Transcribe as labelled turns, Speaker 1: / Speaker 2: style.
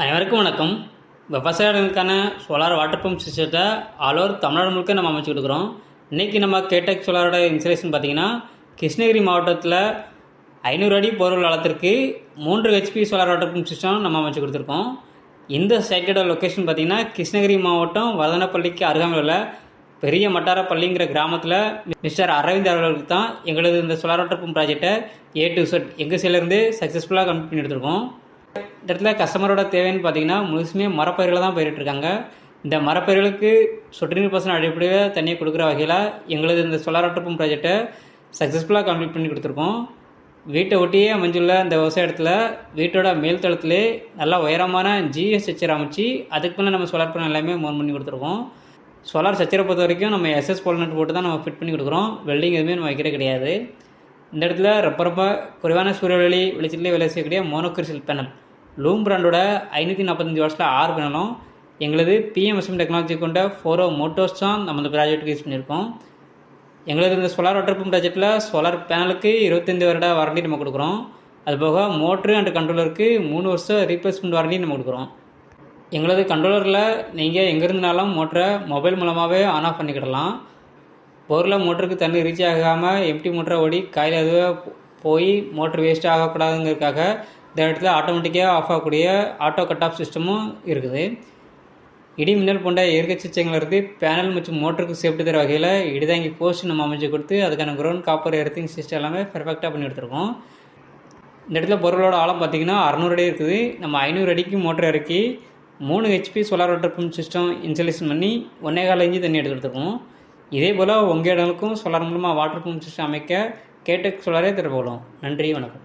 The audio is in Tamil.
Speaker 1: அனைவருக்கும் வணக்கம். விவசாயிகளுக்கான சோலார் வாட்டர் பம்ப் சிஸ்டத்தை ஆல் ஓவர் தமிழ்நாடு முழுக்க நம்ம அமைச்சு கொடுக்குறோம். இன்றைக்கி நம்ம கேடெக் சோலாரோட இன்ஸ்டலேஷன் பார்த்திங்கன்னா கிருஷ்ணகிரி மாவட்டத்தில் 500 அடி போர்வெல் ஆழத்திற்கு 3 HP solar water pump system நம்ம அமைச்சு கொடுத்துருக்கோம். இந்த சைட்டோட லொக்கேஷன் பார்த்திங்கன்னா கிருஷ்ணகிரி மாவட்டம் வதனப்பள்ளிக்கு அருகாமையில் உள்ள பெரிய மட்டாரப்பள்ளிங்கிற கிராமத்தில் மிஸ்டர் அரவிந்த் அவர்களுக்கு தான் எங்களது இந்த சோலார் வாட்டர் பம்ப் ப்ராஜெக்டை A to Z எங்கள் சைட்லேருந்து சக்ஸஸ்ஃபுல்லாக கம்ப்ளீட் பண்ணி எடுத்துருக்கோம். இந்த இடத்துல கஸ்டமரோட தேவைன்னு பார்த்தீங்கன்னா முழுசுமே மரப்பயிர்களை தான் பயிரிட்டுருக்காங்க. இந்த மரப்பயிர்களுக்கு சொட்டு நீர் பாசன அடிப்படையில் தண்ணியை கொடுக்குற வகையில் எங்களது இந்த சோலார் வாட்டர் பம்ப் ப்ராஜெக்டை சக்ஸஸ்ஃபுல்லாக கம்ப்ளீட் பண்ணி கொடுத்துருக்கோம். வீட்டை ஒட்டியே அமைஞ்சுள்ள இந்த விவசாய இடத்துல வீட்டோட மேல் தளத்திலே நல்லா உயரமான GS ஸ்ட்ரக்சர் அமைச்சு அதுக்கு மேலே நம்ம சோலார் பேனல் எல்லாமே மோன் பண்ணி கொடுத்துருக்கோம். சோலார் ஸ்ட்ரக்சரை பொறுத்த வரைக்கும் நம்ம SS போல் நட்டு போட்டு தான் நம்ம ஃபிட் பண்ணி கொடுக்குறோம். வெல்டிங் எதுவுமே நம்ம வைக்கிற கிடையாது. இந்த இடத்துல ரொம்ப குறைவான சூரிய வெளிச்சத்திலே வேலை செய்யக்கூடிய மோனோக்ரிஸ்டல் பேனல் லூம் பிராண்டோட 545 வாட்ஸில் 6 பேனலும் எங்களது PMSM டெக்னாலஜி கொண்ட 4 மோட்டோர்ஸ் தான் நம்ம இந்த ப்ராஜெக்ட்டுக்கு யூஸ் பண்ணியிருக்கோம். எங்களது இந்த சோலார் வாட்டர் பம்ப் ப்ராஜெக்டில் சோலார் பேனலுக்கு 25 வருட வாரண்டி நம்ம கொடுக்குறோம். அதுபோக மோட்ரு அண்ட் கண்ட்ரோலருக்கு 3 வருஷம் ரீப்ளேஸ்மெண்ட் வாரண்டி நம்ம கொடுக்குறோம். எங்களது கண்ட்ரோலரில் நீங்கள் எங்கேருந்துனாலும் மோட்டரை மொபைல் மூலமாகவே ஆன் ஆஃப் பண்ணிக்கிடலாம். போரில் மோட்டருக்கு தண்ணி ரீச் ஆகாமல் எம்டி மோட்டரை ஓடி காயில் எதுவே போய் மோட்டர் வேஸ்ட் ஆகக்கூடாதுங்கிறதுக்காக இந்த இடத்துல ஆட்டோமேட்டிக்காக ஆஃப் ஆகக்கூடிய ஆட்டோ கட் ஆஃப் சிஸ்டமும் இருக்குது. இடி மின்னல் போன்ற இயற்கை சிச்சங்களுக்கு பேனல் மற்றும் மோட்டருக்கு சேஃப்டி தர வகையில் இடிதாங்கி போஸ்ட் நம்ம அமைச்சு கொடுத்து அதுக்கான கிரவுண்ட் காப்பர் எர்த்திங் சிஸ்டம் எல்லாமே பெர்ஃபெக்டாக பண்ணி எடுத்துருக்கோம். இந்த இடத்துல பொருளோட ஆழம் பார்த்திங்கன்னா 600 அடி இருக்குது. நம்ம 500 அடிக்கு மோட்டர் இறக்கி 3 HP solar water pump system installation பண்ணி 1.25 இன்ச்சு தண்ணி எடுத்துருக்கோம். இதே போல் உங்கள் இடங்களுக்கும் சோலார் மூலமாக வாட்டர் பம்ப் சிஸ்டம் அமைக்க கேடெக் சோலாரே திறப்போம். நன்றி, வணக்கம்.